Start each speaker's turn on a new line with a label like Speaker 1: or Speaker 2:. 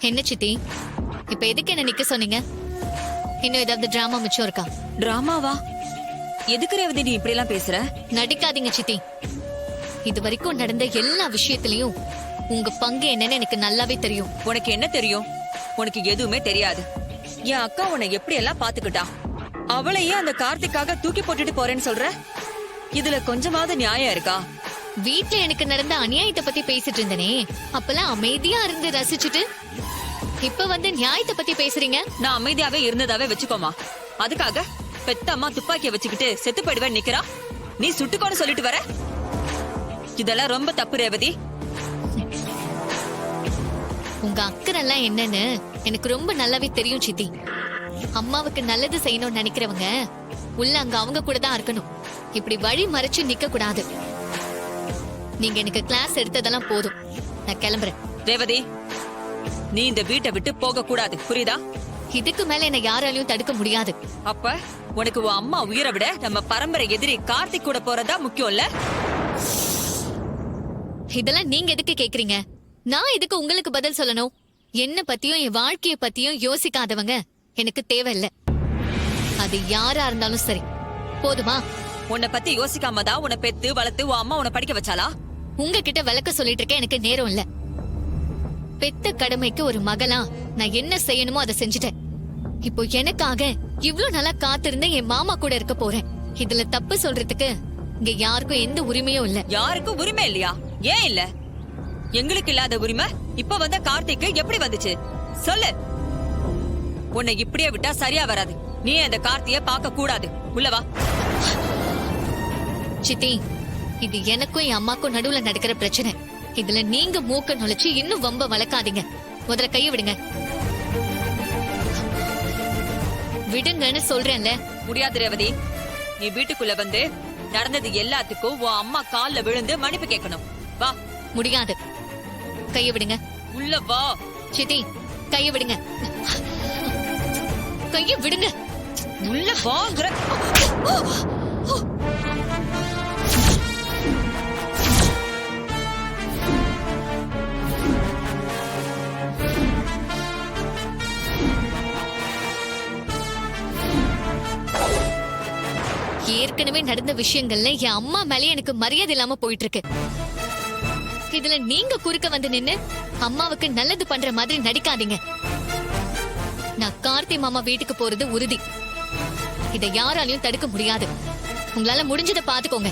Speaker 1: என்ன சித்தி, இப்ப எதுக்கு என்ன நிக்க சொன்னீங்க? இன்னும் ஏதாவது டிராமா மிச்சம் இருக்கா?
Speaker 2: டிராமாவா? எதுக்கு ரேவதி நீ இப்படி எல்லாம் பேசுற?
Speaker 1: நடிக்காதீங்க சித்தி. இது வரைக்கும் நடந்த எல்லா விஷயத்திலயும் உங்க பங்கு என்னன்னு எனக்கு நல்லாவே தெரியும்.
Speaker 2: உனக்கு என்ன தெரியும்? உனக்கு எதுவுமே தெரியாது. என் அக்கா உன்னை எப்படி எல்லாம் பாத்துக்கிட்டா, அவளையே அந்த கார்த்திக்காக தூக்கி போட்டுட்டு போறேன்னு சொல்ற? இதுல கொஞ்சமாவது நியாயம் இருக்கா?
Speaker 1: வீட்ல எனக்கு நடந்த அநியாயத்தை பத்தி பேசிட்டு இருந்தனே, அப்பெல்லாம் அமைதியா இருந்து ரசிச்சுட்டு இப்ப வந்து நியாயத்தை பத்தி பேசுறீங்க.
Speaker 2: நான் அமைதியாவே இருந்ததாவே வச்சுக்கோமா. அதுக்காக பெத்த அம்மா துப்பாக்கிய வச்சுக்கிட்டு செத்து போயிடுவேன் நிக்கிறா, நீ சுட்டுக்கோன்னு சொல்லிட்டு வர? இதெல்லாம் ரொம்ப தப்பு ரேவதி.
Speaker 1: உங்க அக்கறெல்லாம் என்னன்னு எனக்கு ரொம்ப நல்லாவே தெரியும் சித்தி. அம்மாவுக்கு நல்லது செய்யணும்னு நினைக்கிறவங்க உள்ள அங்க அவங்க கூட தான் இருக்கணும். இப்படி வழி மறைச்சு நிக்க கூடாது. நீங்க எனக்கு கிளாஸ் எடுத்ததெல்லாம் போதும், நான் கிளம்புறேன்.
Speaker 2: ரேவதி, நீ இந்த வீட்டை விட்டு போக கூடாது, புரியுதா?
Speaker 1: இதுக்கு மேல என்ன யாராலையும் தடுக்க முடியாது.
Speaker 2: அப்ப உனக்கு உன் அம்மா உயிரை விட நம்ம பரம்பரை எதிரி கார்த்திக் கூட போறதா முக்கியம் இல்ல?
Speaker 1: இதெல்லாம் நீங்க எதுக்கு கேக்குறீங்க? நான் எதுக்கு உங்களுக்கு பதில் சொல்லணும்? என்ன பத்தியும் என் வாழ்க்கைய பத்தியும் யோசிக்காதவங்க எனக்கு தேவையில்லை. அது யாரா இருந்தாலும் சரி, போதுமா?
Speaker 2: உன்னை பத்தி யோசிக்காம தான் உன்னை பெத்து வளர்த்து உன் அம்மா உன்னை படிக்க வச்சாளா?
Speaker 1: உங்ககிட்ட விளக்க சொல்லிட்டு இருக்க எனக்கு நேரம் இல்ல. பெத்த கடமைக்கு ஒரு மகளா நான் என்ன செய்யணுமோ அதை செஞ்சுட்டேன். இப்போ எனக்காக இவ்ளோ நல்லா காத்திருந்த என் மாமா கூட இருக்க போறேன். இதுல தப்பு சொல்றதுக்கு இங்க யாருக்கும் எந்த உரிமையும் இல்ல.
Speaker 2: யாருக்கும் உரிமை இல்லையா? ஏன் இல்ல? எங்களுக்கு இல்லாத உரிமை இப்ப வந்த கார்த்திக்கு எப்படி வந்துச்சு சொல்லு. உன்னை இப்படியே விட்டா சரியா வராது. நீ அந்த கார்த்திய பார்க்க கூடாது. உள்ளவா.
Speaker 1: சித்தி, இது எனக்கும் என் அம்மாக்கும் நடுவுல நடக்கிற பிரச்சனை. இதுல நீங்க மூக்க நுழைச்சு இன்னும் வம்ப வளர்க்காதீங்க. முதல்ல கைய விடுங்க. விடுங்கன்னு சொல்றேன்ல.
Speaker 2: முடியாது ரேவதி. நீ வீட்டுக்குள்ள வந்து நடந்தது எல்லாத்துக்கும் உன் அம்மா கால்ல விழுந்து மன்னிப்பு கேட்கணும். வா.
Speaker 1: முடியாது. கைய விடுங்க.
Speaker 2: உள்ள வா.
Speaker 1: சித்தி, கைய விடுங்க. கைய விடுங்க.
Speaker 2: உள்ள வாங்குற.
Speaker 1: ஏற்கனவே நடந்த விஷயங்கள்ல என் அம்மா மேலே எனக்கு மரியாதை இல்லாம போயிட்டு இருக்கு. இதுல நீங்க குறுக்க வந்து நின்னு அம்மாவுக்கு நல்லது பண்ற மாதிரி நடிக்காதீங்க. நான் கார்த்தி மாமா வீட்டுக்கு போறது உறுதி. இதை யாராலையும் தடுக்க முடியாது. உங்களால முடிஞ்சதை பாத்துக்கோங்க.